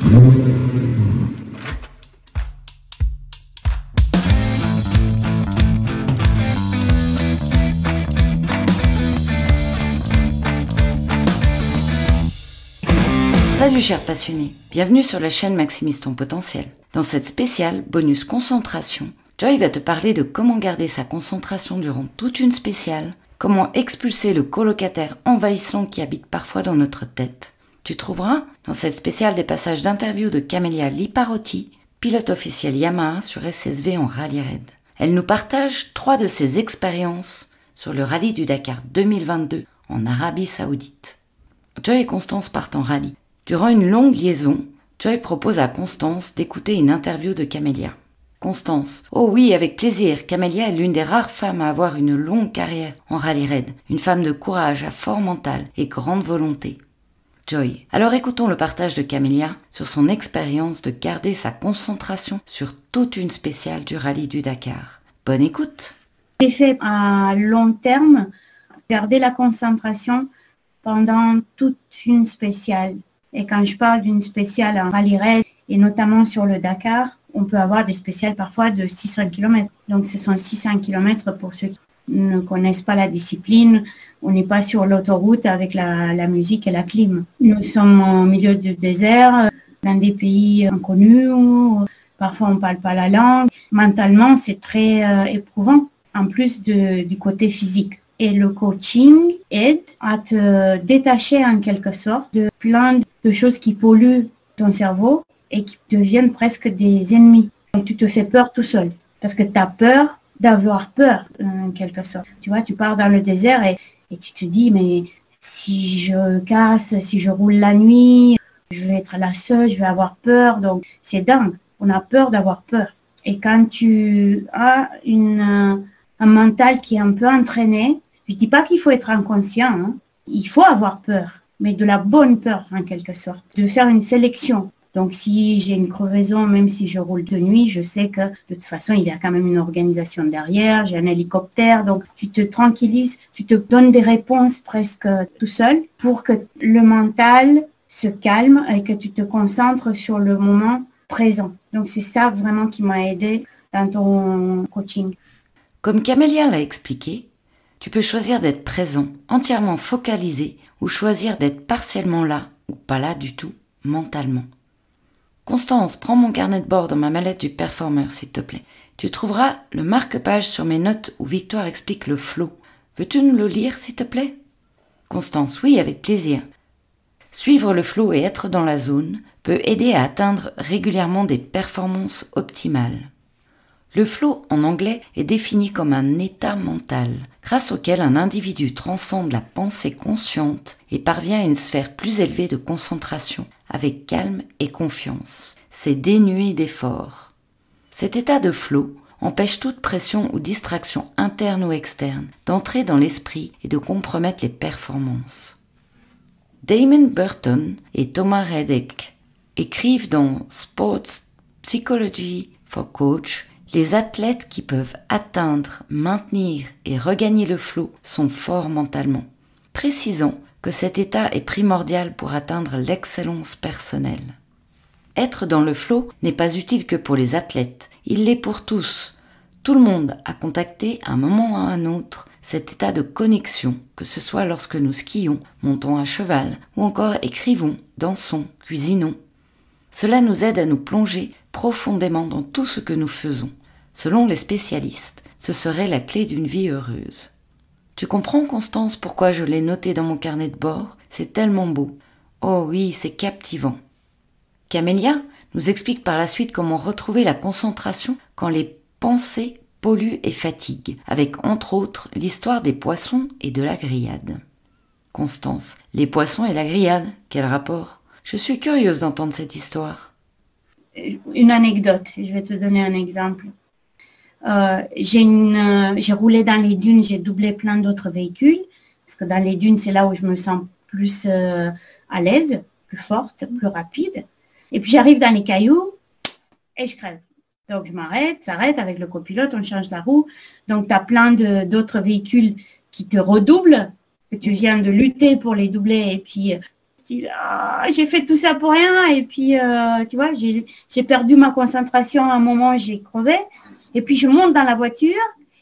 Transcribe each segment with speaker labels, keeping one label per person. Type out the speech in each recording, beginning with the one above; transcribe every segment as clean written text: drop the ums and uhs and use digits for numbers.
Speaker 1: Salut chers passionnés, bienvenue sur la chaîne Maximise ton potentiel. Dans cette spéciale bonus concentration, Joy va te parler de comment garder sa concentration durant toute une spéciale, comment expulser le colocataire envahissant qui habite parfois dans notre tête. Tu trouveras dans cette spéciale des passages d'interview de Camélia Liparotti, pilote officiel Yamaha sur SSV en rallye raid. Elle nous partage 3 de ses expériences sur le rallye du Dakar 2022 en Arabie Saoudite. Joy et Constance partent en rallye. Durant une longue liaison, Joy propose à Constance d'écouter une interview de Camélia. Constance: oh oui, avec plaisir, Camélia est l'une des rares femmes à avoir une longue carrière en rallye raid, une femme de courage, à fort mental et grande volonté. Joy: alors écoutons le partage de Camélia sur son expérience de garder sa concentration sur toute une spéciale du rallye du Dakar. Bonne écoute.
Speaker 2: J'ai fait à long terme, garder la concentration pendant toute une spéciale. Et quand je parle d'une spéciale en rallye raid, et notamment sur le Dakar, on peut avoir des spéciales parfois de 600 km. Donc ce sont 600 km pour ceux qui ne connaissent pas la discipline. On n'est pas sur l'autoroute avec la musique et la clim. Nous sommes au milieu du désert, dans des pays inconnus, où parfois on ne parle pas la langue. Mentalement, c'est très éprouvant, en plus du côté physique. Et le coaching aide à te détacher en quelque sorte de plein de choses qui polluent ton cerveau et qui deviennent presque des ennemis. Donc tu te fais peur tout seul parce que tu as peur d'avoir peur en quelque sorte. Tu vois, tu pars dans le désert et tu te dis mais si je casse, si je roule la nuit, je vais être la seule, je vais avoir peur. Donc c'est dingue, on a peur d'avoir peur. Et quand tu as un mental qui est un peu entraîné, je dis pas qu'il faut être inconscient, hein. Il faut avoir peur, mais de la bonne peur en quelque sorte, de faire une sélection. Donc si j'ai une crevaison, même si je roule de nuit, je sais que de toute façon il y a quand même une organisation derrière, j'ai un hélicoptère, donc tu te tranquillises, tu te donnes des réponses presque tout seul pour que le mental se calme et que tu te concentres sur le moment présent. Donc c'est ça vraiment qui m'a aidé dans ton coaching.
Speaker 1: Comme Camélia l'a expliqué, tu peux choisir d'être présent, entièrement focalisé, ou choisir d'être partiellement là, ou pas là du tout, mentalement. Constance, prends mon carnet de bord dans ma mallette du performer, s'il te plaît. Tu trouveras le marque-page sur mes notes où Victoire explique le flow. Veux-tu nous le lire, s'il te plaît? Constance, oui, avec plaisir. Suivre le flow et être dans la zone peut aider à atteindre régulièrement des performances optimales. Le flow, en anglais, est défini comme un état mental, grâce auquel un individu transcende la pensée consciente et parvient à une sphère plus élevée de concentration, avec calme et confiance. C'est dénué d'effort. Cet état de flow empêche toute pression ou distraction interne ou externe d'entrer dans l'esprit et de compromettre les performances. Damon Burton et Thomas Reddick écrivent dans Sports Psychology for Coach: les athlètes qui peuvent atteindre, maintenir et regagner le flow sont forts mentalement, précisant que cet état est primordial pour atteindre l'excellence personnelle. Être dans le flow n'est pas utile que pour les athlètes, il l'est pour tous. Tout le monde a contacté à un moment ou à un autre cet état de connexion, que ce soit lorsque nous skions, montons à cheval ou encore écrivons, dansons, cuisinons. Cela nous aide à nous plonger profondément dans tout ce que nous faisons. Selon les spécialistes, ce serait la clé d'une vie heureuse. Tu comprends, Constance, pourquoi je l'ai noté dans mon carnet de bord? C'est tellement beau. Oh oui, c'est captivant. Camélia nous explique par la suite comment retrouver la concentration quand les pensées polluent et fatiguent, avec entre autres l'histoire des poissons et de la grillade. Constance: les poissons et la grillade, quel rapport? Je suis curieuse d'entendre cette histoire.
Speaker 2: Une anecdote, je vais te donner un exemple. J'ai roulé dans les dunes, j'ai doublé plein d'autres véhicules, parce que dans les dunes, c'est là où je me sens plus à l'aise, plus forte, plus rapide. Et puis j'arrive dans les cailloux et je crève. Donc je s'arrête avec le copilote, on change la roue. Donc tu as plein d'autres véhicules qui te redoublent, que tu viens de lutter pour les doubler et puis style, j'ai fait tout ça pour rien. Et puis, tu vois, j'ai perdu ma concentration à un moment, j'ai crevé. Et puis, je monte dans la voiture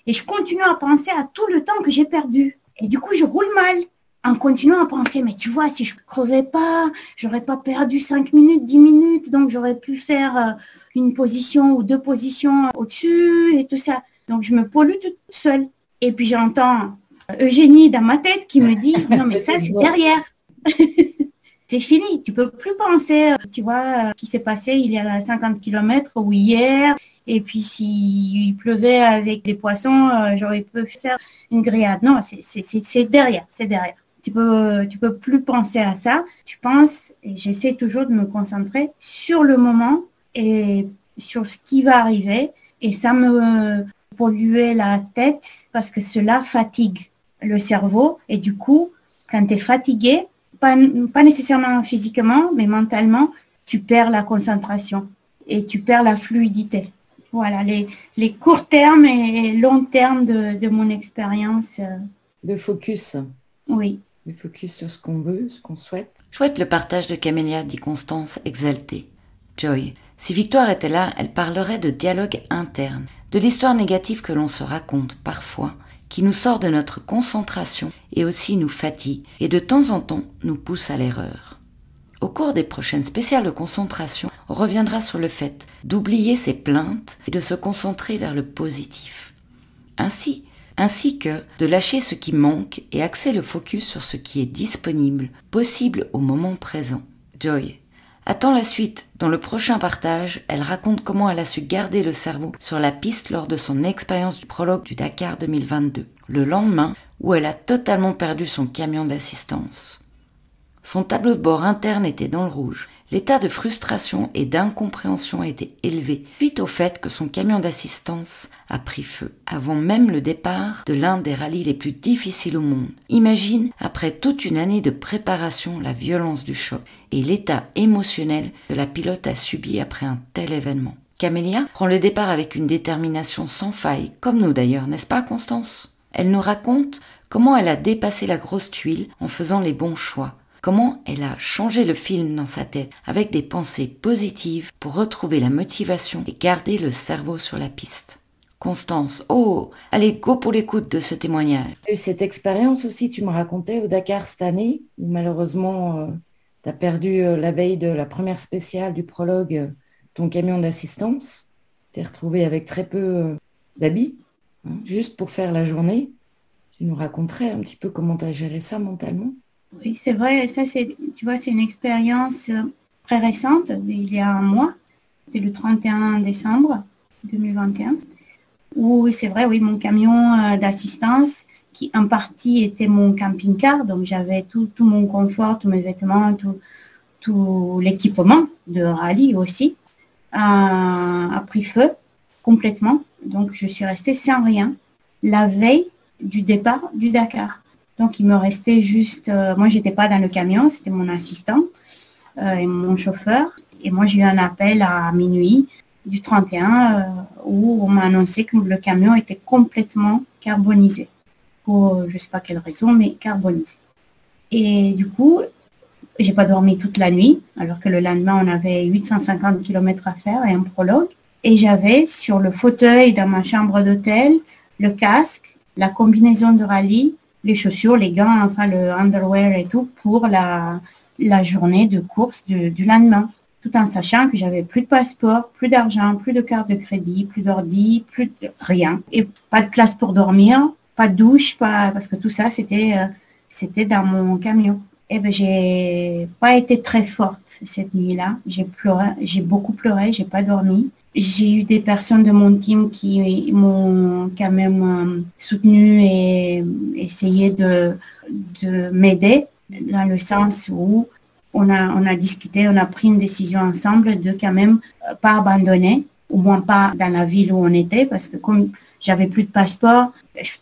Speaker 2: et je continue à penser à tout le temps que j'ai perdu. Et du coup, je roule mal en continuant à penser, mais tu vois, si je crevais pas, j'aurais pas perdu 5 minutes, 10 minutes. Donc, j'aurais pu faire une position ou 2 positions au-dessus et tout ça. Donc, je me pollue toute seule. Et puis, j'entends Eugénie dans ma tête qui me dit, non, mais ça, c'est derrière. C'est fini, tu peux plus penser, tu vois, ce qui s'est passé il y a 50 kilomètres ou hier. Et puis, s'il pleuvait avec des poissons, j'aurais pu faire une grillade. Non, c'est derrière, c'est derrière. Tu peux plus penser à ça. Tu penses, et j'essaie toujours de me concentrer sur le moment et sur ce qui va arriver. Et ça me polluait la tête parce que cela fatigue le cerveau. Et du coup, quand tu es fatigué, pas nécessairement physiquement, mais mentalement, tu perds la concentration et tu perds la fluidité. Voilà, les courts termes et longs termes de mon expérience.
Speaker 1: Le focus.
Speaker 2: Oui.
Speaker 1: Le focus sur ce qu'on veut, ce qu'on souhaite. Chouette le partage de Camélia, dit Constance, exaltée. Joy, si Victoire était là, elle parlerait de dialogue interne, de l'histoire négative que l'on se raconte parfois, qui nous sort de notre concentration et aussi nous fatigue et de temps en temps nous pousse à l'erreur. Au cours des prochaines spéciales de concentration, on reviendra sur le fait d'oublier ses plaintes et de se concentrer vers le positif. Ainsi que de lâcher ce qui manque et axer le focus sur ce qui est disponible, possible au moment présent. Joy. Attends la suite. Dans le prochain partage, elle raconte comment elle a su garder le cerveau sur la piste lors de son expérience du prologue du Dakar 2022, le lendemain où elle a totalement perdu son camion d'assistance. Son tableau de bord interne était dans le rouge. L'état de frustration et d'incompréhension était élevé suite au fait que son camion d'assistance a pris feu, avant même le départ de l'un des rallyes les plus difficiles au monde. Imagine, après toute une année de préparation, la violence du choc et l'état émotionnel que la pilote a subi après un tel événement. Camélia prend le départ avec une détermination sans faille, comme nous d'ailleurs, n'est-ce pas Constance ? Elle nous raconte comment elle a dépassé la grosse tuile en faisant les bons choix. Comment elle a changé le film dans sa tête avec des pensées positives pour retrouver la motivation et garder le cerveau sur la piste. Constance, allez, go pour l'écoute de ce témoignage. Cette expérience aussi, tu me racontais au Dakar cette année, où malheureusement, tu as perdu la veille de la première spéciale du prologue ton camion d'assistance. Tu t'es retrouvé avec très peu d'habits, juste pour faire la journée. Tu nous raconterais un petit peu comment tu as géré ça mentalement ?
Speaker 2: Oui, c'est vrai. Ça, tu vois, c'est une expérience très récente, il y a un mois. C'était le 31 décembre 2021. Où c'est vrai, oui, mon camion d'assistance, qui en partie était mon camping-car, donc j'avais tout mon confort, tous mes vêtements, tout l'équipement de rallye aussi, a pris feu complètement. Donc, je suis restée sans rien la veille du départ du Dakar. Donc, il me restait juste... moi, j'étais pas dans le camion, c'était mon assistant et mon chauffeur. Et moi, j'ai eu un appel à minuit du 31 où on m'a annoncé que le camion était complètement carbonisé. Pour je sais pas quelle raison, mais carbonisé. Et du coup, j'ai pas dormi toute la nuit, alors que le lendemain, on avait 850 km à faire et un prologue. Et j'avais sur le fauteuil dans ma chambre d'hôtel le casque, la combinaison de rallye, les chaussures, les gants, enfin le underwear et tout pour la journée de course du lendemain. Tout en sachant que j'avais plus de passeport, plus d'argent, plus de carte de crédit, plus d'ordi, plus de rien. Et pas de place pour dormir, pas de douche, parce que tout ça, c'était dans mon camion. Eh ben, j'ai pas été très forte cette nuit-là. J'ai pleuré, j'ai beaucoup pleuré, j'ai pas dormi. J'ai eu des personnes de mon team qui m'ont quand même soutenue et essayé de m'aider dans le sens où on a discuté, on a pris une décision ensemble de quand même pas abandonner, au moins pas dans la ville où on était, parce que comme j'avais plus de passeport,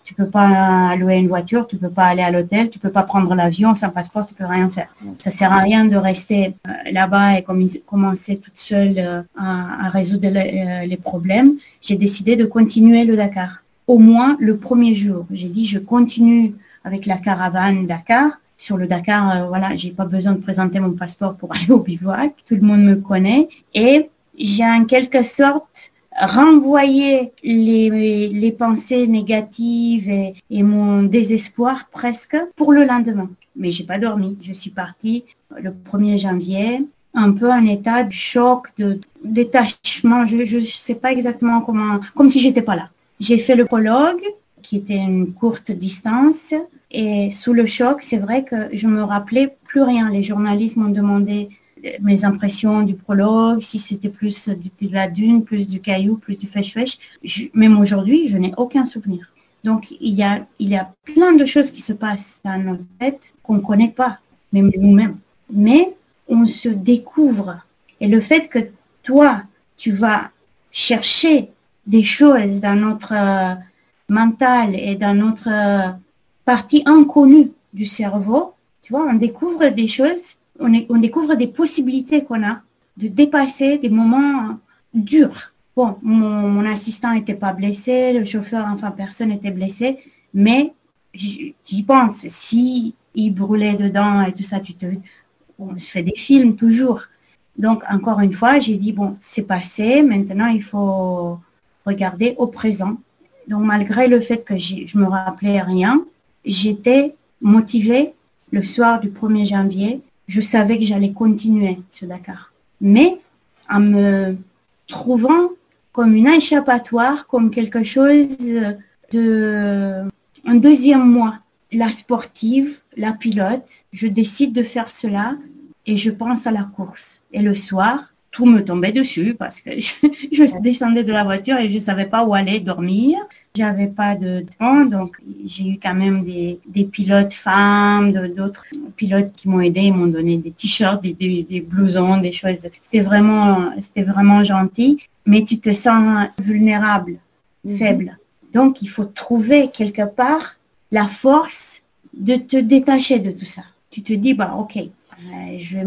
Speaker 2: tu peux pas louer une voiture, tu peux pas aller à l'hôtel, tu peux pas prendre l'avion sans passeport, tu peux rien faire. Ça sert à rien de rester là-bas et commencer toute seule à résoudre les problèmes. J'ai décidé de continuer le Dakar. Au moins le premier jour, j'ai dit je continue avec la caravane Dakar Sur le Dakar, voilà, j'ai pas besoin de présenter mon passeport pour aller au bivouac. Tout le monde me connaît. Et j'ai en quelque sorte renvoyé les pensées négatives et mon désespoir presque pour le lendemain. Mais j'ai pas dormi. Je suis partie le 1er janvier, un peu en état de choc, de détachement. Je sais pas exactement comment, comme si j'étais pas là. J'ai fait le prologue, qui était une courte distance. Et sous le choc, c'est vrai que je me rappelais plus rien. Les journalistes m'ont demandé mes impressions du prologue, si c'était plus de la dune, plus du caillou, plus du fèche-fèche. Même aujourd'hui, je n'ai aucun souvenir. Donc, il y a plein de choses qui se passent dans notre tête qu'on ne connaît pas, même nous-mêmes. Mais on se découvre. Et le fait que toi, tu vas chercher des choses dans notre mental et dans notre partie inconnue du cerveau, tu vois, on découvre des choses, on découvre des possibilités qu'on a de dépasser des moments durs. Bon, mon assistant n'était pas blessé, le chauffeur, enfin personne n'était blessé, mais j'y pense, si il brûlait dedans et tout ça, on se fait des films toujours. Donc, encore une fois, j'ai dit, bon, c'est passé, maintenant il faut regarder au présent. Donc, malgré le fait que je me rappelais rien, j'étais motivée le soir du 1er janvier. Je savais que j'allais continuer ce Dakar. Mais en me trouvant comme une échappatoire, comme quelque chose un deuxième moi. La sportive, la pilote, je décide de faire cela et je pense à la course. Et le soir, tout me tombait dessus parce que je descendais de la voiture et je savais pas où aller dormir. J'avais pas de temps, donc j'ai eu quand même des pilotes femmes, d'autres pilotes qui m'ont aidé, ils m'ont donné des t-shirts, des blousons, des choses. C'était vraiment gentil, mais tu te sens vulnérable, faible. Donc il faut trouver quelque part la force de te détacher de tout ça. Tu te dis, bah ok, je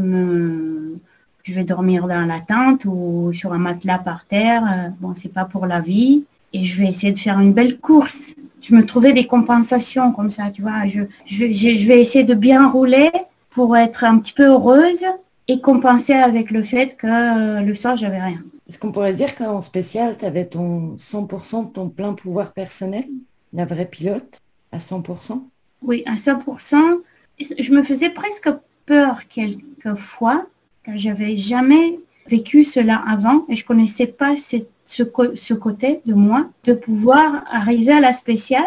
Speaker 2: vais dormir dans la tente ou sur un matelas par terre. Bon, c'est pas pour la vie. Et je vais essayer de faire une belle course. Je me trouvais des compensations comme ça, tu vois. Je vais essayer de bien rouler pour être un petit peu heureuse et compenser avec le fait que le soir, j'avais rien.
Speaker 1: Est-ce qu'on pourrait dire qu'en spécial, tu avais ton 100% de ton plein pouvoir personnel, la vraie pilote, à 100%?
Speaker 2: Oui, à 100%. Je me faisais presque peur quelquefois, car j'avais jamais vécu cela avant et je connaissais pas ce côté de moi, de pouvoir arriver à la spéciale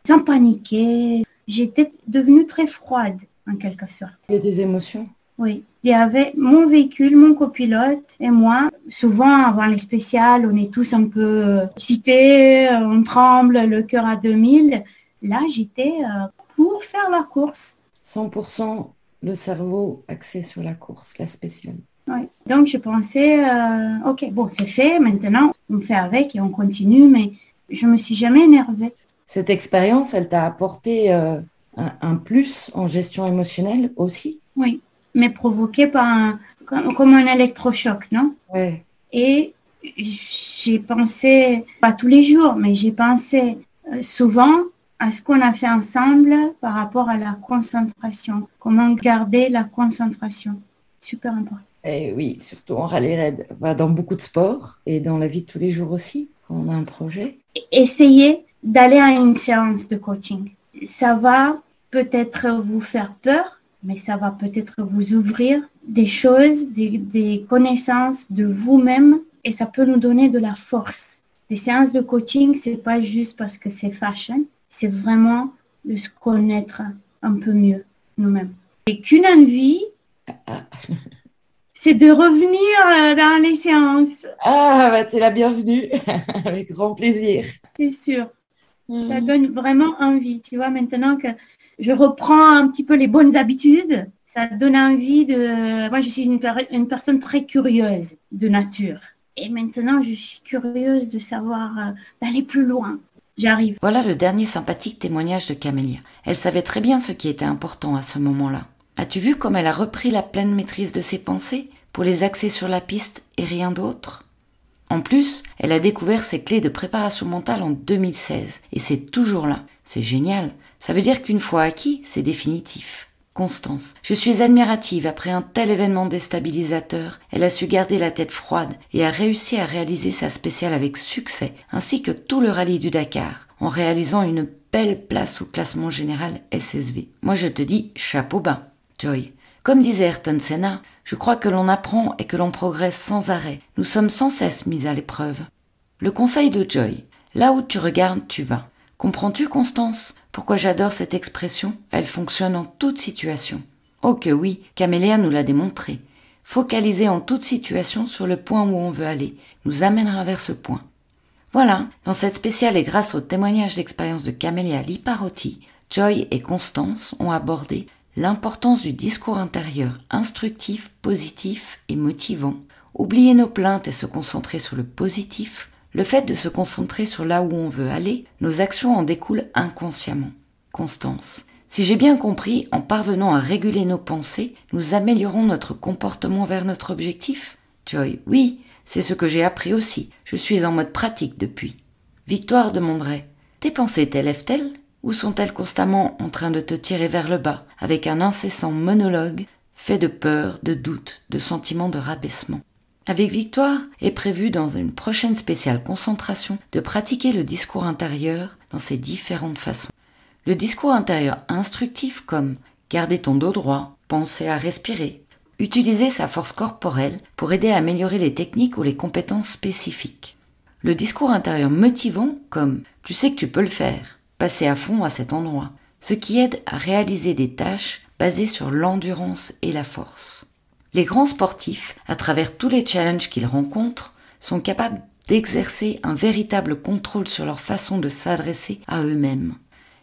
Speaker 2: sans paniquer. J'étais devenue très froide, en quelque sorte.
Speaker 1: Il y a des émotions?
Speaker 2: Oui. Il y avait mon véhicule, mon copilote et moi. Souvent, avant les spéciales, on est tous un peu excités, on tremble, le cœur à 2000. Là, j'étais pour faire la course.
Speaker 1: 100% le cerveau axé sur la course, la spéciale.
Speaker 2: Oui. Donc, je pensais, ok, bon, c'est fait, maintenant, on fait avec et on continue, mais je me suis jamais énervée.
Speaker 1: Cette expérience, elle t'a apporté un plus en gestion émotionnelle aussi?
Speaker 2: Oui, mais provoqué par comme un électrochoc, non?
Speaker 1: Ouais.
Speaker 2: Et j'ai pensé, pas tous les jours, mais j'ai pensé souvent à ce qu'on a fait ensemble par rapport à la concentration. Comment garder la concentration? Super important.
Speaker 1: Et oui, surtout en rallye raid, dans beaucoup de sports et dans la vie de tous les jours aussi, quand on a un projet.
Speaker 2: Essayez d'aller à une séance de coaching. Ça va peut-être vous faire peur, mais ça va peut-être vous ouvrir des choses, des connaissances de vous-même et ça peut nous donner de la force. Les séances de coaching, c'est pas juste parce que c'est fashion, c'est vraiment de se connaître un peu mieux nous-mêmes. Et qu'une envie, c'est de revenir dans les séances.
Speaker 1: Ah, bah t'es la bienvenue, avec grand plaisir.
Speaker 2: C'est sûr. Ça donne vraiment envie. Tu vois, maintenant que je reprends un petit peu les bonnes habitudes, ça donne envie de... Moi, je suis une personne très curieuse de nature. Et maintenant, je suis curieuse de savoir, d'aller plus loin. J'arrive.
Speaker 1: Voilà le dernier sympathique témoignage de Camélia. Elle savait très bien ce qui était important à ce moment-là. As-tu vu comme elle a repris la pleine maîtrise de ses pensées pour les axer sur la piste et rien d'autre? En plus, elle a découvert ses clés de préparation mentale en 2016 et c'est toujours là. C'est génial. Ça veut dire qu'une fois acquis, c'est définitif. Constance. Je suis admirative. Après un tel événement déstabilisateur, elle a su garder la tête froide et a réussi à réaliser sa spéciale avec succès, ainsi que tout le rallye du Dakar, en réalisant une belle place au classement général SSV. Moi je te dis chapeau bas, Joy. Comme disait Ayrton Senna, je crois que l'on apprend et que l'on progresse sans arrêt. Nous sommes sans cesse mis à l'épreuve. Le conseil de Joy. Là où tu regardes, tu vas. Comprends-tu, Constance, pourquoi j'adore cette expression? Elle fonctionne en toute situation. Oh que oui, Camélia nous l'a démontré. Focaliser en toute situation sur le point où on veut aller nous amènera vers ce point. Voilà, dans cette spéciale et grâce au témoignage d'expérience de Camélia Liparotti, Joy et Constance ont abordé l'importance du discours intérieur instructif, positif et motivant. Oublier nos plaintes et se concentrer sur le positif. Le fait de se concentrer sur là où on veut aller, nos actions en découlent inconsciemment. Constance. Si j'ai bien compris, en parvenant à réguler nos pensées, nous améliorons notre comportement vers notre objectif? Joy. Oui, c'est ce que j'ai appris aussi. Je suis en mode pratique depuis. Victoire demanderait. Tes pensées t'élèvent-elles? Ou sont-elles constamment en train de te tirer vers le bas, avec un incessant monologue fait de peur, de doute, de sentiments de rabaissement? Avec Victoire, est prévu dans une prochaine spéciale concentration de pratiquer le discours intérieur dans ses différentes façons. Le discours intérieur instructif comme garder ton dos droit, penser à respirer, utiliser sa force corporelle pour aider à améliorer les techniques ou les compétences spécifiques. Le discours intérieur motivant comme tu sais que tu peux le faire, passer à fond à cet endroit, ce qui aide à réaliser des tâches basées sur l'endurance et la force. Les grands sportifs, à travers tous les challenges qu'ils rencontrent, sont capables d'exercer un véritable contrôle sur leur façon de s'adresser à eux-mêmes.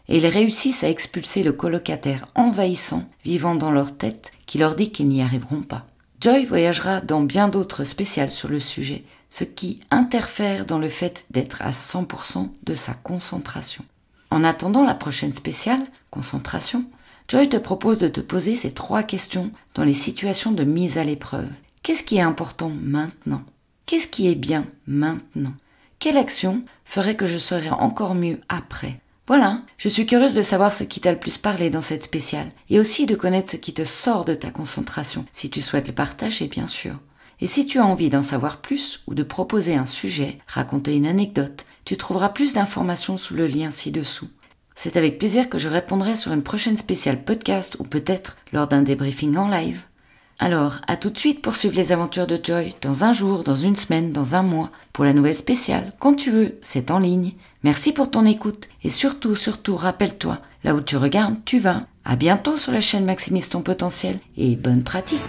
Speaker 1: Et ils réussissent à expulser le colocataire envahissant vivant dans leur tête qui leur dit qu'ils n'y arriveront pas. Joy voyagera dans bien d'autres spéciales sur le sujet, ce qui interfère dans le fait d'être à 100% de sa concentration. En attendant la prochaine spéciale, concentration, Joy te propose de te poser ces 3 questions dans les situations de mise à l'épreuve. Qu'est-ce qui est important maintenant? Qu'est-ce qui est bien maintenant? Quelle action ferait que je serais encore mieux après? Voilà, je suis curieuse de savoir ce qui t'a le plus parlé dans cette spéciale et aussi de connaître ce qui te sort de ta concentration, si tu souhaites le partager bien sûr. Et si tu as envie d'en savoir plus ou de proposer un sujet, raconter une anecdote, tu trouveras plus d'informations sous le lien ci-dessous. C'est avec plaisir que je répondrai sur une prochaine spéciale podcast ou peut-être lors d'un débriefing en live. Alors, à tout de suite pour suivre les aventures de Joy, dans un jour, dans une semaine, dans un mois, pour la nouvelle spéciale, quand tu veux, c'est en ligne. Merci pour ton écoute et surtout, rappelle-toi, là où tu regardes, tu vas. À bientôt sur la chaîne Maximise ton potentiel et bonne pratique.